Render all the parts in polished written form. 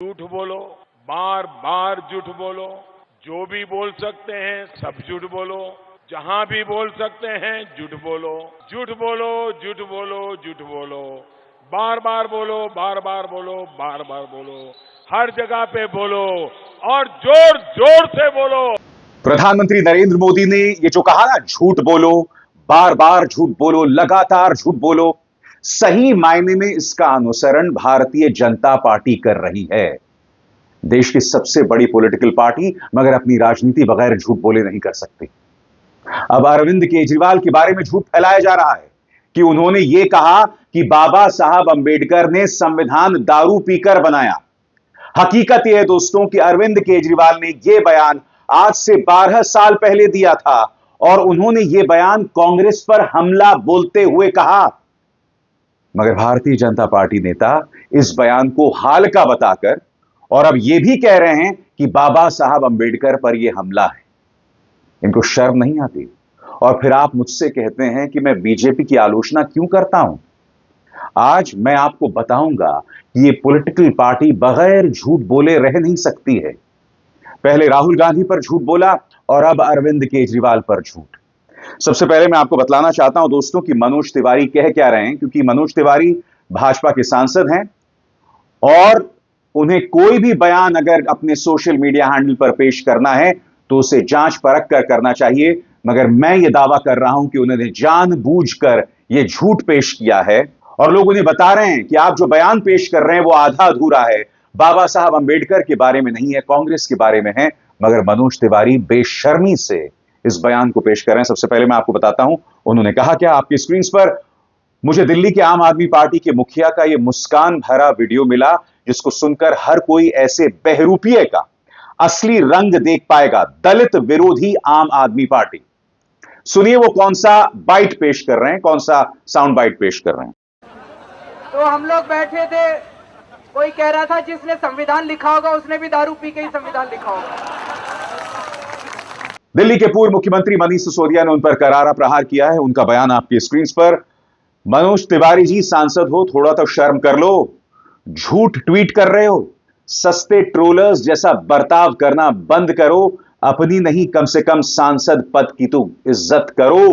झूठ बोलो, बार बार झूठ बोलो, जो भी बोल सकते हैं सब झूठ बोलो, जहां भी बोल सकते हैं झूठ बोलो, झूठ बोलो, झूठ बोलो, झूठ बोलो, बार बार बोलो, बार बार बोलो, बार बार बोलो, हर जगह पे बोलो और जोर जोर से बोलो। प्रधानमंत्री नरेंद्र मोदी ने ये जो कहा ना, झूठ बोलो, बार बार झूठ बोलो, लगातार झूठ बोलो, सही मायने में इसका अनुसरण भारतीय जनता पार्टी कर रही है। देश की सबसे बड़ी पॉलिटिकल पार्टी, मगर अपनी राजनीति बगैर झूठ बोले नहीं कर सकती। अब अरविंद केजरीवाल के बारे में झूठ फैलाया जा रहा है कि उन्होंने ये कहा कि बाबा साहब अंबेडकर ने संविधान दारू पीकर बनाया। हकीकत यह है दोस्तों कि अरविंद केजरीवाल ने यह बयान आज से 12 साल पहले दिया था और उन्होंने यह बयान कांग्रेस पर हमला बोलते हुए कहा। मगर भारतीय जनता पार्टी नेता इस बयान को हाल का बताकर और अब यह भी कह रहे हैं कि बाबा साहब अंबेडकर पर यह हमला है। इनको शर्म नहीं आती? और फिर आप मुझसे कहते हैं कि मैं बीजेपी की आलोचना क्यों करता हूं। आज मैं आपको बताऊंगा कि यह पॉलिटिकल पार्टी बगैर झूठ बोले रह नहीं सकती है। पहले राहुल गांधी पर झूठ बोला और अब अरविंद केजरीवाल पर झूठ। सबसे पहले मैं आपको बतलाना चाहता हूं दोस्तों कि मनोज तिवारी कह क्या रहे हैं, क्योंकि मनोज तिवारी भाजपा के सांसद हैं और उन्हें कोई भी बयान अगर अपने सोशल मीडिया हैंडल पर पेश करना है तो उसे जांच परख कर करना चाहिए। मगर मैं यह दावा कर रहा हूं कि उन्होंने जानबूझकर यह झूठ पेश किया है और लोग उन्हें बता रहे हैं कि आप जो बयान पेश कर रहे हैं वो आधा अधूरा है, बाबा साहब अंबेडकर के बारे में नहीं है, कांग्रेस के बारे में है। मगर मनोज तिवारी बेशर्मी से इस बयान को पेश कर रहे हैं। सबसे पहले मैं आपको बताता हूं उन्होंने कहा क्या। आपकी स्क्रीन पर मुझे दिल्ली के आम आदमी पार्टी के मुखिया का यह मुस्कान भरा वीडियो मिला, जिसको सुनकर हर कोई ऐसे बहरूपिये का असली रंग देख पाएगा। दलित विरोधी आम आदमी पार्टी। सुनिए वो कौन सा बाइट पेश कर रहे हैं, कौन सा साउंड बाइट पेश कर रहे हैं। तो हम लोग बैठे थे, कोई कह रहा था जिसने संविधान लिखा होगा उसने भी दारू पी के ही संविधान लिखा होगा। दिल्ली के पूर्व मुख्यमंत्री मनीष सिसोदिया ने उन पर करारा प्रहार किया है। उनका बयान आपकी स्क्रीन पर। मनोज तिवारी जी, सांसद हो, थोड़ा तो शर्म कर लो। झूठ ट्वीट कर रहे हो, सस्ते ट्रोलर्स जैसा बर्ताव करना बंद करो। अपनी नहीं, कम से कम सांसद पद की तो इज्जत करो।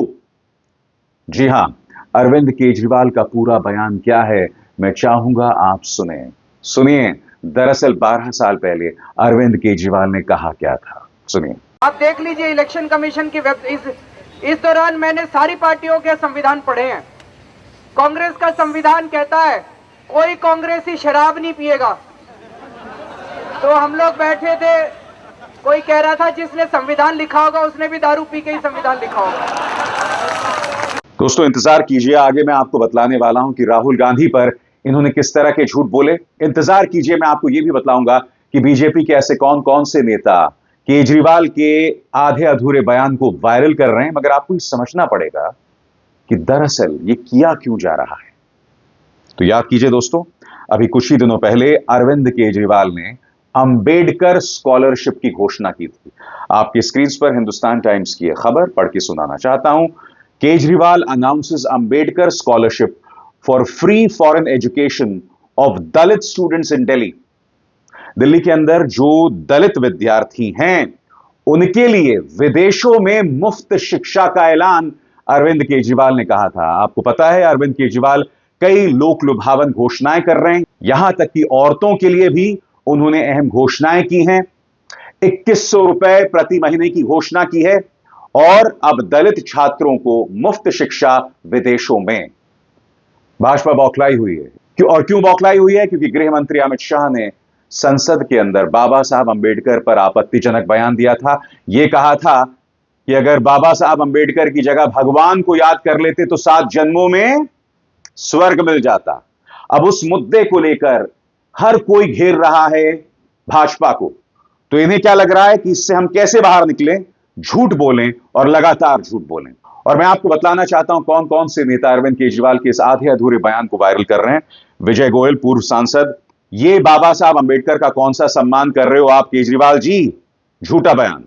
जी हां, अरविंद केजरीवाल का पूरा बयान क्या है मैं चाहूंगा आप सुनिए। दरअसल 12 साल पहले अरविंद केजरीवाल ने कहा क्या था, सुनिए। आप देख लीजिए इलेक्शन कमीशन की इस दौरान मैंने सारी पार्टियों के संविधान पढ़े हैं। कांग्रेस का संविधान कहता है कोई कांग्रेसी शराब नहीं पिएगा। तो हम लोग बैठे थे, कोई कह रहा था जिसने संविधान लिखा होगा उसने भी दारू पी के ही संविधान लिखा होगा। दोस्तों इंतजार कीजिए, आगे मैं आपको बतलाने वाला हूं कि राहुल गांधी पर इन्होंने किस तरह के झूठ बोले। इंतजार कीजिए, मैं आपको यह भी बतलाऊंगा कि बीजेपी के ऐसे कौन कौन से नेता केजरीवाल के आधे अधूरे बयान को वायरल कर रहे हैं। मगर आपको ये समझना पड़ेगा कि दरअसल ये किया क्यों जा रहा है। तो याद कीजिए दोस्तों, अभी कुछ ही दिनों पहले अरविंद केजरीवाल ने अंबेडकर स्कॉलरशिप की घोषणा की थी। आपकी स्क्रीन पर हिंदुस्तान टाइम्स की यह खबर पढ़ के सुनाना चाहता हूं। Kejriwal announces Ambedkar scholarship for free foreign education of Dalit students in Delhi. Delhi के अंदर जो दलित विद्यार्थी हैं उनके लिए विदेशों में मुफ्त शिक्षा का ऐलान अरविंद केजरीवाल ने कहा था। आपको पता है अरविंद केजरीवाल कई लोक लुभावन घोषणाएं कर रहे हैं, यहां तक कि औरतों के लिए भी उन्होंने अहम घोषणाएं की हैं। 2100 रुपए प्रति महीने की घोषणा की है और अब दलित छात्रों को मुफ्त शिक्षा विदेशों में। भाजपा बौखलाई हुई है। क्यों बौखलाई हुई है? क्योंकि गृह मंत्री अमित शाह ने संसद के अंदर बाबा साहब अंबेडकर पर आपत्तिजनक बयान दिया था। यह कहा था कि अगर बाबा साहब अंबेडकर की जगह भगवान को याद कर लेते तो 7 जन्मों में स्वर्ग मिल जाता। अब उस मुद्दे को लेकर हर कोई घेर रहा है भाजपा को। तो इन्हें क्या लग रहा है कि इससे हम कैसे बाहर निकलें, झूठ बोलें और लगातार झूठ बोलें। और मैं आपको बतलाना चाहता हूं कौन कौन से नेता अरविंद केजरीवाल के इस आधे अधूरे बयान को वायरल कर रहे हैं। विजय गोयल, पूर्व सांसद, ये बाबा साहब अंबेडकर का कौन सा सम्मान कर रहे हो आप केजरीवाल जी, झूठा बयान।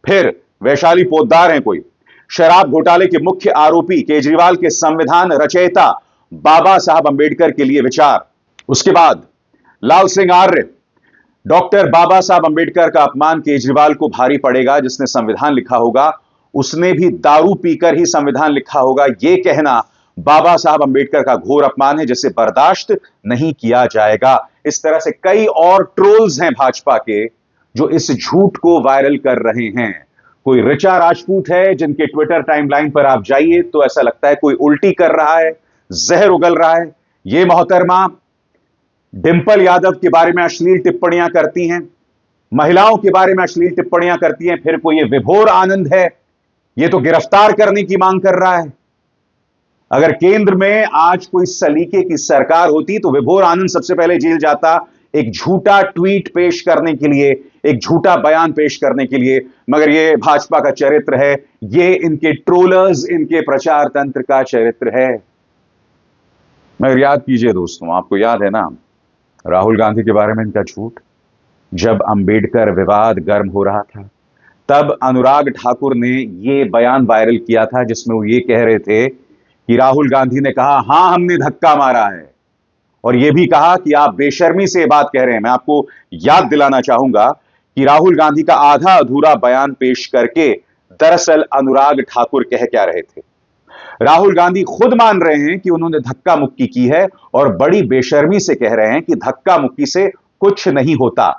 फिर वैशाली पोद्दार हैं कोई, शराब घोटाले के मुख्य आरोपी केजरीवाल के संविधान रचयिता बाबा साहब अंबेडकर के लिए विचार। उसके बाद लाल सिंह आर्य, डॉक्टर बाबा साहब अंबेडकर का अपमान केजरीवाल को भारी पड़ेगा। जिसने संविधान लिखा होगा उसने भी दारू पीकर ही संविधान लिखा होगा। यह कहना बाबा साहब अंबेडकर का घोर अपमान है जिसे बर्दाश्त नहीं किया जाएगा। इस तरह से कई और ट्रोल्स हैं भाजपा के जो इस झूठ को वायरल कर रहे हैं। कोई ऋचा राजपूत है जिनके ट्विटर टाइमलाइन पर आप जाइए तो ऐसा लगता है कोई उल्टी कर रहा है, जहर उगल रहा है। यह मोहतरमा डिंपल यादव के बारे में अश्लील टिप्पणियां करती हैं, महिलाओं के बारे में अश्लील टिप्पणियां करती हैं। फिर कोई ये विभोर आनंद है, ये तो गिरफ्तार करने की मांग कर रहा है। अगर केंद्र में आज कोई सलीके की सरकार होती तो विभोर आनंद सबसे पहले जेल जाता एक झूठा ट्वीट पेश करने के लिए, एक झूठा बयान पेश करने के लिए। मगर यह भाजपा का चरित्र है, यह इनके ट्रोलर्स, इनके प्रचार तंत्र का चरित्र है। मगर याद कीजिए दोस्तों, आपको याद है ना राहुल गांधी के बारे में इनका झूठ? जब अंबेडकर विवाद गर्म हो रहा था तब अनुराग ठाकुर ने यह बयान वायरल किया था जिसमें वो ये कह रहे थे कि राहुल गांधी ने कहा हां हमने धक्का मारा है, और यह भी कहा कि आप बेशर्मी से बात कह रहे हैं। मैं आपको याद दिलाना चाहूंगा कि राहुल गांधी का आधा अधूरा बयान पेश करके दरअसल अनुराग ठाकुर कह क्या रहे थे। राहुल गांधी खुद मान रहे हैं कि उन्होंने धक्का मुक्की की है और बड़ी बेशर्मी से कह रहे हैं कि धक्का मुक्की से कुछ नहीं होता।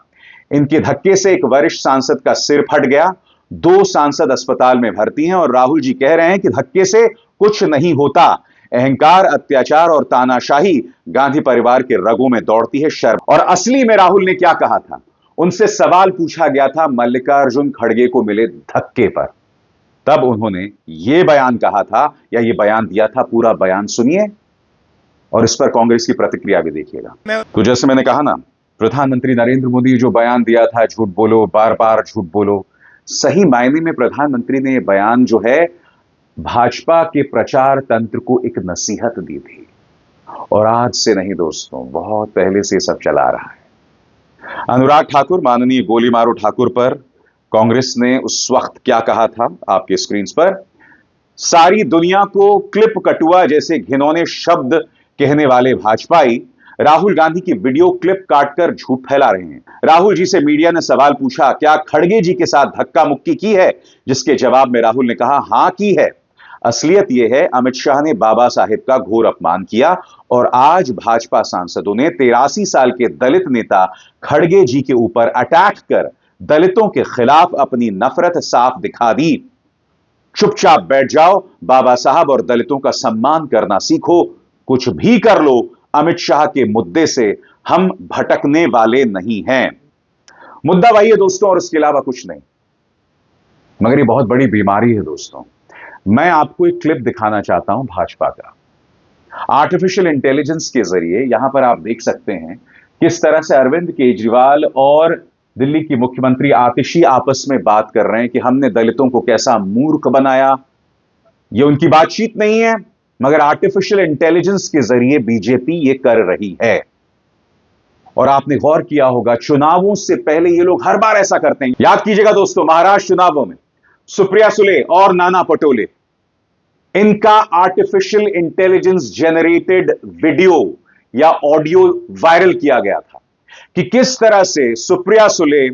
इनके धक्के से एक वरिष्ठ सांसद का सिर फट गया, 2 सांसद अस्पताल में भर्ती हैं और राहुल जी कह रहे हैं कि धक्के से कुछ नहीं होता। अहंकार, अत्याचार और तानाशाही गांधी परिवार के रगों में दौड़ती है। शर्म। और असली में राहुल ने क्या कहा था? उनसे सवाल पूछा गया था मल्लिकार्जुन खड़गे को मिले धक्के पर, तब उन्होंने यह बयान कहा था या यह बयान दिया था। पूरा बयान सुनिए और इस पर कांग्रेस की प्रतिक्रिया भी देखिएगा। तो जैसे मैंने कहा ना, प्रधानमंत्री नरेंद्र मोदी जो बयान दिया था झूठ बोलो, बार बार झूठ बोलो, सही मायने में प्रधानमंत्री ने यह बयान जो है भाजपा के प्रचार तंत्र को एक नसीहत दी थी। और आज से नहीं दोस्तों, बहुत पहले से सब चला रहा है। अनुराग ठाकुर, माननीय गोली मारो ठाकुर पर कांग्रेस ने उस वक्त क्या कहा था आपके स्क्रीन पर? सारी दुनिया को क्लिप कटुआ जैसे घिनौने शब्द कहने वाले भाजपाई राहुल गांधी की वीडियो क्लिप काटकर झूठ फैला रहे हैं। राहुल जी से मीडिया ने सवाल पूछा क्या खड़गे जी के साथ धक्का मुक्की की है, जिसके जवाब में राहुल ने कहा हां की है। असलियत यह है अमित शाह ने बाबा साहेब का घोर अपमान किया और आज भाजपा सांसदों ने 83 साल के दलित नेता खड़गे जी के ऊपर अटैक कर दलितों के खिलाफ अपनी नफरत साफ दिखा दी। चुपचाप बैठ जाओ, बाबा साहब और दलितों का सम्मान करना सीखो। कुछ भी कर लो, अमित शाह के मुद्दे से हम भटकने वाले नहीं हैं। मुद्दा वही है दोस्तों और इसके अलावा कुछ नहीं। मगर ये बहुत बड़ी बीमारी है दोस्तों। मैं आपको एक क्लिप दिखाना चाहता हूं भाजपा का। आर्टिफिशियल इंटेलिजेंस के जरिए यहां पर आप देख सकते हैं किस तरह से अरविंद केजरीवाल और दिल्ली की मुख्यमंत्री आतिशी आपस में बात कर रहे हैं कि हमने दलितों को कैसा मूर्ख बनाया। यह उनकी बातचीत नहीं है, मगर आर्टिफिशियल इंटेलिजेंस के जरिए बीजेपी यह कर रही है। और आपने गौर किया होगा चुनावों से पहले ये लोग हर बार ऐसा करते हैं। याद कीजिएगा दोस्तों, महाराष्ट्र चुनावों में सुप्रिया सुले और नाना पटोले, इनका आर्टिफिशियल इंटेलिजेंस जेनरेटेड वीडियो या ऑडियो वायरल किया गया था कि किस तरह से सुप्रिया सुले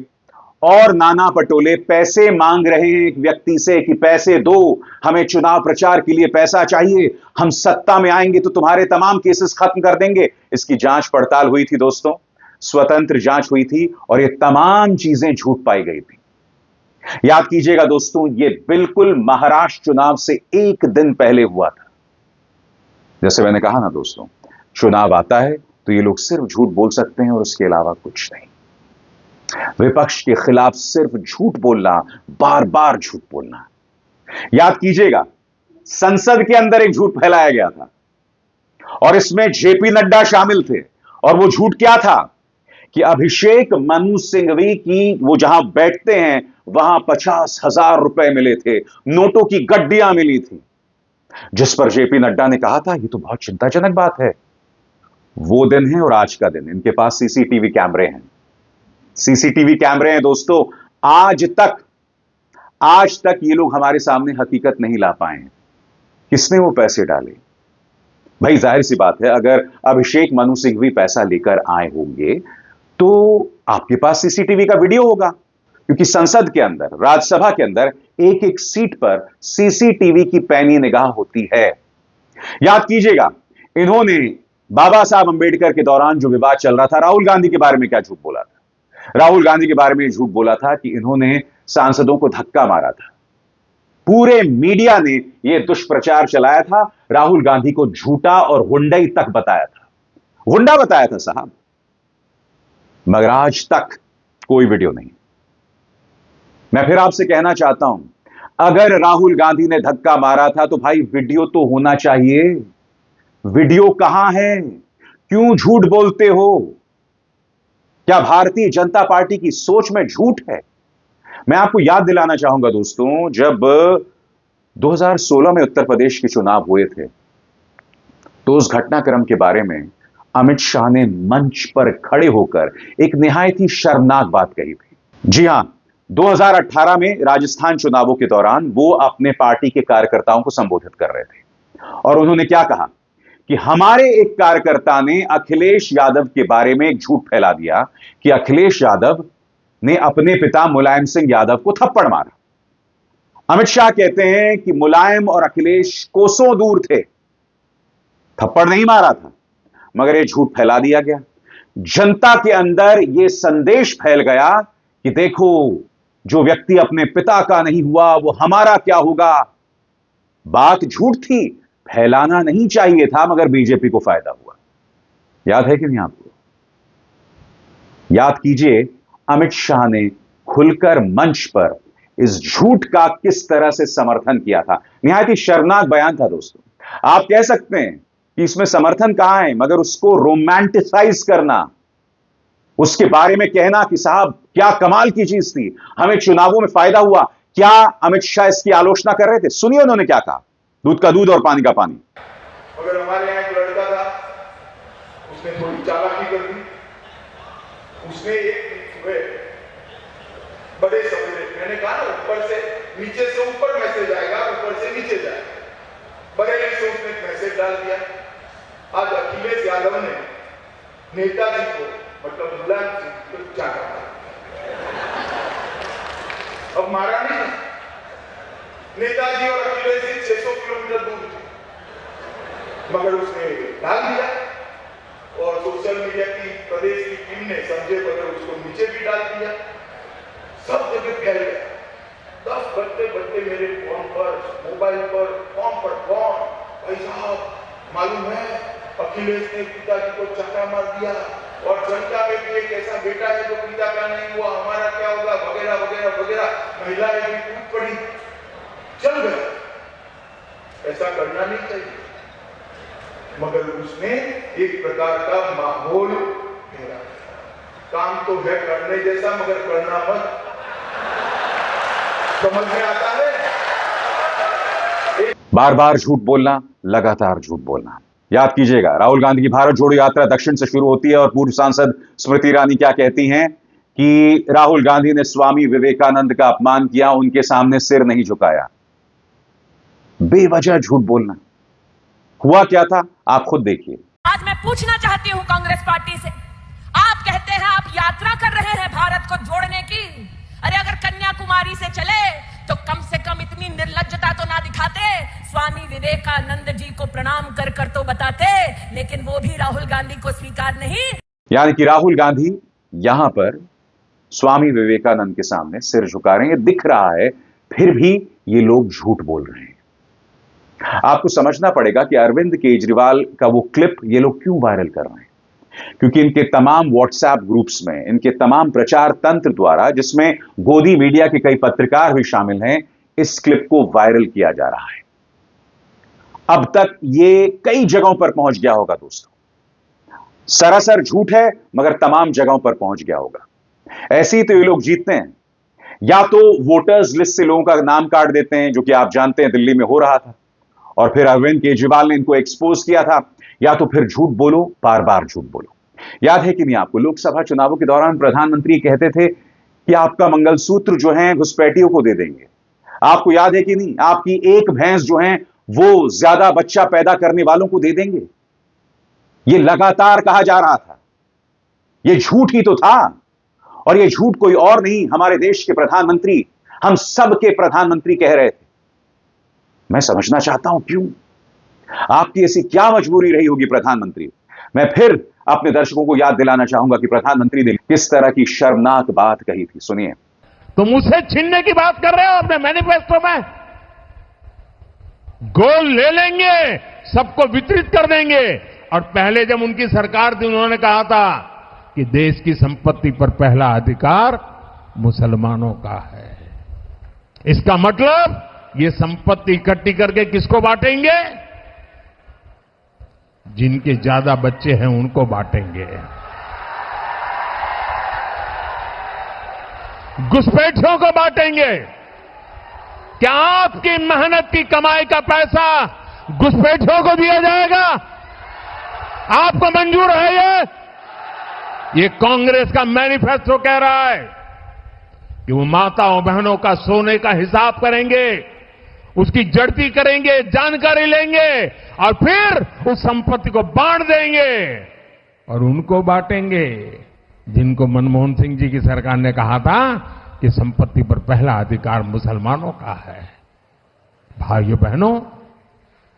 और नाना पटोले पैसे मांग रहे हैं एक व्यक्ति से कि पैसे दो, हमें चुनाव प्रचार के लिए पैसा चाहिए, हम सत्ता में आएंगे तो तुम्हारे तमाम केसेस खत्म कर देंगे। इसकी जांच पड़ताल हुई थी दोस्तों, स्वतंत्र जांच हुई थी और ये तमाम चीजें झूठ पाई गई थी। याद कीजिएगा दोस्तों, ये बिल्कुल महाराष्ट्र चुनाव से एक दिन पहले हुआ था। जैसे मैंने कहा ना दोस्तों, चुनाव आता है तो ये लोग सिर्फ झूठ बोल सकते हैं और उसके अलावा कुछ नहीं। विपक्ष के खिलाफ सिर्फ झूठ बोलना, बार बार झूठ बोलना। याद कीजिएगा, संसद के अंदर एक झूठ फैलाया गया था और इसमें जेपी नड्डा शामिल थे। और वो झूठ क्या था कि अभिषेक मनु सिंघवी की वो जहां बैठते हैं वहां 50,000 रुपए मिले थे, नोटों की गड्डियां मिली थी, जिस पर जेपी नड्डा ने कहा था ये तो बहुत चिंताजनक बात है। वो दिन है और आज का दिन, इनके पास सीसीटीवी कैमरे हैं। सीसीटीवी कैमरे हैं दोस्तों। आज तक ये लोग हमारे सामने हकीकत नहीं ला पाए हैं। किसने वो पैसे डाले? भाई जाहिर सी बात है, अगर अभिषेक मनु सिंघवी पैसा लेकर आए होंगे तो आपके पास सीसीटीवी का वीडियो होगा, क्योंकि संसद के अंदर, राज्यसभा के अंदर एक एक सीट पर सीसीटीवी की पैनी निगाह होती है। याद कीजिएगा, इन्होंने बाबा साहब अंबेडकर के दौरान जो विवाद चल रहा था, राहुल गांधी के बारे में क्या झूठ बोला था? राहुल गांधी के बारे में झूठ बोला था कि इन्होंने सांसदों को धक्का मारा था। पूरे मीडिया ने यह दुष्प्रचार चलाया था, राहुल गांधी को झूठा और हुंडई तक बताया था, गुंडा बताया था साहब। मगर आज तक कोई वीडियो नहीं। मैं फिर आपसे कहना चाहता हूं, अगर राहुल गांधी ने धक्का मारा था तो भाई वीडियो तो होना चाहिए। वीडियो कहां है? क्यों झूठ बोलते हो? क्या भारतीय जनता पार्टी की सोच में झूठ है? मैं आपको याद दिलाना चाहूंगा दोस्तों, जब 2016 में उत्तर प्रदेश के चुनाव हुए थे तो उस घटनाक्रम के बारे में अमित शाह ने मंच पर खड़े होकर एक निहायत ही शर्मनाक बात कही थी। जी हां, 2018 में राजस्थान चुनावों के दौरान वो अपने पार्टी के कार्यकर्ताओं को संबोधित कर रहे थे और उन्होंने क्या कहा कि हमारे एक कार्यकर्ता ने अखिलेश यादव के बारे में एक झूठ फैला दिया कि अखिलेश यादव ने अपने पिता मुलायम सिंह यादव को थप्पड़ मारा। अमित शाह कहते हैं कि मुलायम और अखिलेश कोसों दूर थे, थप्पड़ नहीं मारा था, मगर यह झूठ फैला दिया गया। जनता के अंदर यह संदेश फैल गया कि देखो, जो व्यक्ति अपने पिता का नहीं हुआ वो हमारा क्या होगा। बात झूठ थी, फैलाना नहीं चाहिए था, मगर बीजेपी को फायदा हुआ। याद है कि नहीं आपको? याद कीजिए, अमित शाह ने खुलकर मंच पर इस झूठ का किस तरह से समर्थन किया था। निहायत ही शर्मनाक बयान था दोस्तों। आप कह सकते हैं कि इसमें समर्थन कहां है, मगर उसको रोमांटिसाइज करना, उसके बारे में कहना कि साहब क्या कमाल की चीज थी, हमें चुनावों में फायदा हुआ, क्या अमित शाह इसकी आलोचना कर रहे थे? सुनिए उन्होंने क्या कहा, दूध का दूध और पानी का पानी। अगर हमारे यहां एक लड़का था, उसने थोड़ी चालाकी कर दी, उसने एक बड़े समझे, मैंने कहा ना ऊपर से नीचे से ऊपर मैसेज आएगा, ऊपर से नीचे जाएगा, बरेली से उसने मैसेज डाल दिया। आज अखिलेश यादव ने नेताजी को, मतलब मुलायम सिंह को चाटा मारा। अब मारा नहीं, नेताजी और अखिलेश जी 600 किलोमीटर दूर थे, मगर उसने डाल दिया और सोशल मीडिया की प्रदेश की टीम ने संजय बदल उसको नीचे भी डाल दिया, सब जगह फैल गया। 10 बजते मेरे फोन पर, मोबाइल पर, फोन, भाई साहब मालूम है अखिलेश ने पिताजी को चाटा मार दिया और जनता में भी एक ऐसा बेटा है जो पिता का नहीं हुआ, हमारा क्या होगा, वगैरह वगैरह वगैरह। महिलाएं भी टूट पड़ी, चल गए। ऐसा करना नहीं चाहिए, मगर उसने एक प्रकार का माहौल घेरा। काम तो है करने जैसा, मगर करना मत। समझ में आता है? बार बार झूठ बोलना, लगातार झूठ बोलना। याद कीजिएगा, राहुल गांधी की भारत जोड़ो यात्रा दक्षिण से शुरू होती है और पूर्व सांसद स्मृति ईरानी क्या कहती हैं कि राहुल गांधी ने स्वामी विवेकानंद का अपमान किया, उनके सामने सिर नहीं झुकाया। बेवजह झूठ बोलना। हुआ क्या था आप खुद देखिए। आज मैं पूछना चाहती हूं कांग्रेस पार्टी से, आप कहते हैं आप यात्रा कर रहे हैं भारत को जोड़ने की। अरे अगर कन्याकुमारी से चले तो कम से कम इतनी निर्लज्जता तो ना दिखाते, स्वामी विवेकानंद जी को प्रणाम कर कर तो बताते, लेकिन वो भी राहुल गांधी को स्वीकार नहीं। यानी कि राहुल गांधी यहां पर स्वामी विवेकानंद के सामने सिर झुका रहे हैं, दिख रहा है, फिर भी ये लोग झूठ बोल रहे हैं। आपको समझना पड़ेगा कि अरविंद केजरीवाल का वो क्लिप ये लोग क्यों वायरल कर रहे हैं, क्योंकि इनके तमाम व्हाट्सएप ग्रुप्स में, इनके तमाम प्रचार तंत्र द्वारा, जिसमें गोदी मीडिया के कई पत्रकार भी शामिल हैं, इस क्लिप को वायरल किया जा रहा है। अब तक ये कई जगहों पर पहुंच गया होगा दोस्तों। सरासर झूठ है, मगर तमाम जगहों पर पहुंच गया होगा। ऐसे ही तो ये लोग जीतते हैं, या तो वोटर्स लिस्ट से लोगों का नाम काट देते हैं, जो कि आप जानते हैं दिल्ली में हो रहा था, और फिर अरविंद केजरीवाल ने इनको एक्सपोज किया था, या तो फिर झूठ बोलो, बार बार झूठ बोलो। याद है कि नहीं आपको, लोकसभा चुनावों के दौरान प्रधानमंत्री कहते थे कि आपका मंगलसूत्र जो है घुसपैठियों को दे देंगे। आपको याद है कि नहीं, आपकी एक भैंस जो है वो ज्यादा बच्चा पैदा करने वालों को दे देंगे। यह लगातार कहा जा रहा था, यह झूठ ही तो था। और यह झूठ कोई और नहीं, हमारे देश के प्रधानमंत्री, हम सब के प्रधानमंत्री कह रहे थे। मैं समझना चाहता हूं क्यों, आपकी ऐसी क्या मजबूरी रही होगी प्रधानमंत्री। मैं फिर अपने दर्शकों को याद दिलाना चाहूंगा कि प्रधानमंत्री ने किस तरह की शर्मनाक बात कही थी, सुनिए। तो मुझसे छीनने की बात कर रहे हो अपने मैनिफेस्टो में। गोल्ड ले लेंगे, सबको वितरित कर देंगे। और पहले जब उनकी सरकार थी उन्होंने कहा था कि देश की संपत्ति पर पहला अधिकार मुसलमानों का है। इसका मतलब ये संपत्ति इकट्ठी करके किसको बांटेंगे? जिनके ज्यादा बच्चे हैं उनको बांटेंगे। घुसपैठियों को बांटेंगे। क्या आपकी मेहनत की कमाई का पैसा घुसपैठियों को दिया जाएगा? आपको मंजूर है ये कांग्रेस का मैनिफेस्टो कह रहा है कि वो माताओं बहनों का सोने का हिसाब करेंगे, उसकी जड़ती करेंगे, जानकारी लेंगे और फिर उस संपत्ति को बांट देंगे। और उनको बांटेंगे जिनको मनमोहन सिंह जी की सरकार ने कहा था कि संपत्ति पर पहला अधिकार मुसलमानों का है। भाइयों बहनों,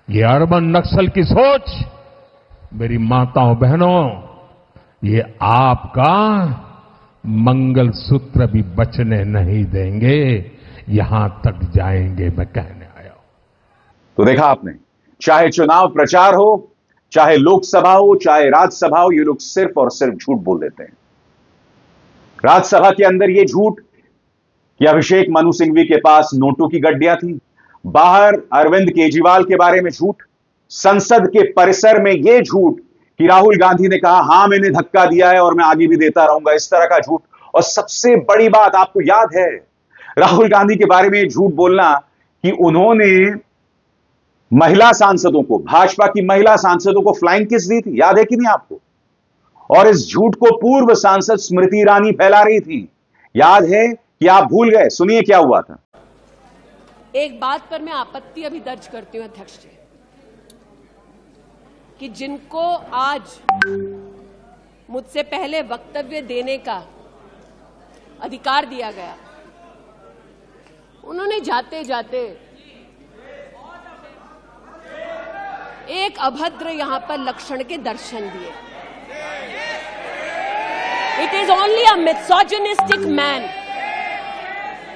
ये अर्बन नक्सल की सोच, मेरी माताओं बहनों, ये आपका मंगलसूत्र भी बचने नहीं देंगे, यहां तक जाएंगे, मैं कहने आया हूं। तो देखा आपने, चाहे चुनाव प्रचार हो, चाहे लोकसभा हो, चाहे राज्यसभा हो, ये लोग सिर्फ और सिर्फ झूठ बोल देते हैं। राज्यसभा के अंदर ये झूठ कि अभिषेक मनु सिंघवी के पास नोटों की गड्डियां थी, बाहर अरविंद केजरीवाल के बारे में झूठ, संसद के परिसर में यह झूठ कि राहुल गांधी ने कहा हां मैंने धक्का दिया है और मैं आगे भी देता रहूंगा, इस तरह का झूठ। और सबसे बड़ी बात आपको याद है, राहुल गांधी के बारे में झूठ बोलना कि उन्होंने महिला सांसदों को, भाजपा की महिला सांसदों को फ्लाइंग किस दी थी, याद है कि नहीं आपको? और इस झूठ को पूर्व सांसद स्मृति ईरानी फैला रही थी, याद है कि आप भूल गए? सुनिए क्या हुआ था। एक बात पर मैं आपत्ति अभी दर्ज करती हूं अध्यक्ष जी, कि जिनको आज मुझसे पहले वक्तव्य देने का अधिकार दिया गया, उन्होंने जाते जाते एक अभद्र यहां पर लक्षण के दर्शन दिए। It is only a misogynistic man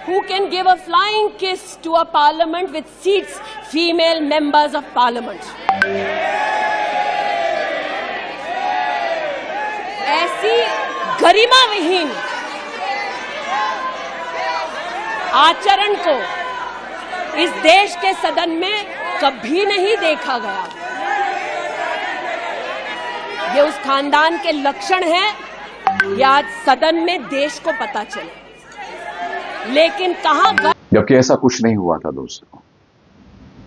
who can give a flying kiss to a parliament which seats female members of parliament. ऐसी गरिमा विहीन आचरण को इस देश के सदन में कभी नहीं देखा गया। ये उस खानदान के लक्षण हैं, ये आज सदन में देश को पता चले। लेकिन कहां, जबकि ऐसा कुछ नहीं हुआ था दोस्तों।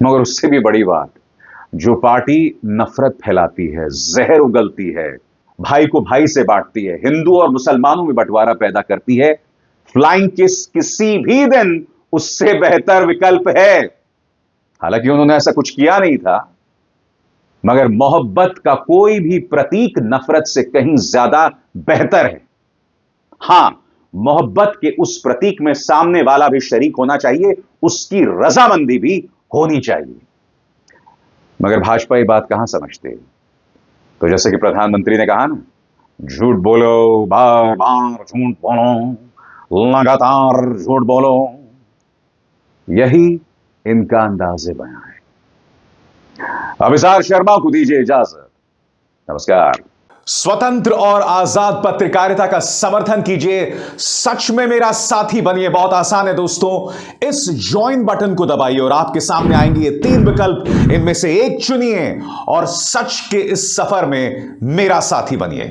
मगर उससे भी बड़ी बात, जो पार्टी नफरत फैलाती है, जहर उगलती है, भाई को भाई से बांटती है, हिंदू और मुसलमानों में बंटवारा पैदा करती है, फ्लाइंग किस किसी भी दिन उससे बेहतर विकल्प है। हालांकि उन्होंने ऐसा कुछ किया नहीं था, मगर मोहब्बत का कोई भी प्रतीक नफरत से कहीं ज्यादा बेहतर है। हां, मोहब्बत के उस प्रतीक में सामने वाला भी शरीक होना चाहिए, उसकी रजामंदी भी होनी चाहिए। मगर भाजपा ये बात कहां समझते? तो जैसे कि प्रधानमंत्री ने कहा ना, झूठ बोलो, बार बार झूठ बोलो, लगातार झूठ बोलो, यही इनका अंदाज़े बयां है। अभिसार शर्मा को दीजिए इजाजत। नमस्कार। स्वतंत्र और आजाद पत्रकारिता का समर्थन कीजिए, सच में मेरा साथी बनिए। बहुत आसान है दोस्तों, इस ज्वाइन बटन को दबाइए और आपके सामने आएंगे ये 3 विकल्प, इनमें से एक चुनिए और सच के इस सफर में मेरा साथी बनिए।